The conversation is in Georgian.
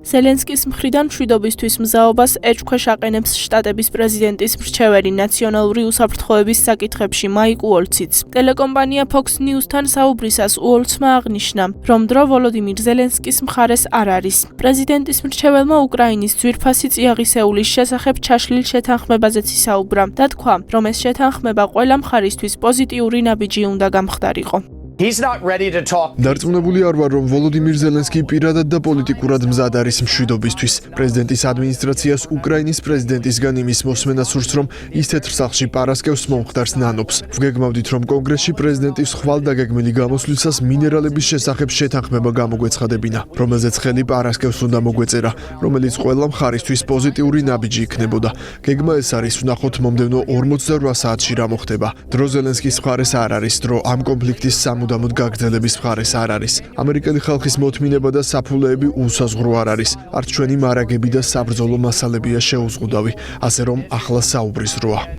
ზელენსკის მხრიდან მშვიდობისთვის მზაობას ეჭვქვეშ აყენებს შტატების პრეზიდენტის მრჩეველი ნაციონალური უსაფრთხოების საკითხებში მაიკ უოლციც. ტელეკომპანია Fox News-თან საუბრისას უოლცმა აღნიშნა, რომ დრო ვოლოდიმირ ზელენსკის მხარეს არ არის. პრეზიდენტის მრჩეველმა უკრაინის ძვირფასი წიაღისეულის შესახებ ჩაშლილ შეთანხმებაზეც ისაუბრა და თქვა, რომ ეს შეთანხმება ყველა მხარისთვის პოზიტიური ნაბიჯი უნდა გამხდარიყო. დარწმუნებული არ ვარ, რომ ვოლოდიმირ ზელენსკი პირადად და პოლიტიკურად მზად არის მშვიდობისთვის. პრეზიდენტის ადმინისტრაციას უკრაინის პრეზიდენტისგან იმის მოსმენა სურს, რომ ის თეთრ სახლში პარასკევს მომხდარს ნანობს. ვგეგმავდით, რომ კონგრესში პრეზიდენტის ხვალდაგეგმილი გამოსვლისას მინერალების შესახებ შეთანხმება გამოგვეცხადებინა, რომელზეც ხელი პარასკევს უნდა მოგვეწერა, რომელიც ყველა მხარისთვის პოზიტიური ნაბიჯი იქნებოდა. გეგმა ეს არის, ვნახოთ მომდევნო 48 საათში რა მოხდება. დრო ზელენსკის მხარეს არ არის, დრო ამ კონფლიქტის სამუდამოდ გაგრძელების მხარეს არ არის. ამერიკელი ხალხის მოთმინება და საფულეები უსაზღვრო არ არის. არც ჩვენი მარაგები და საბრძოლო მასალებია შეუზღუდავი, ასე რომ ახლა საუბრის დროა.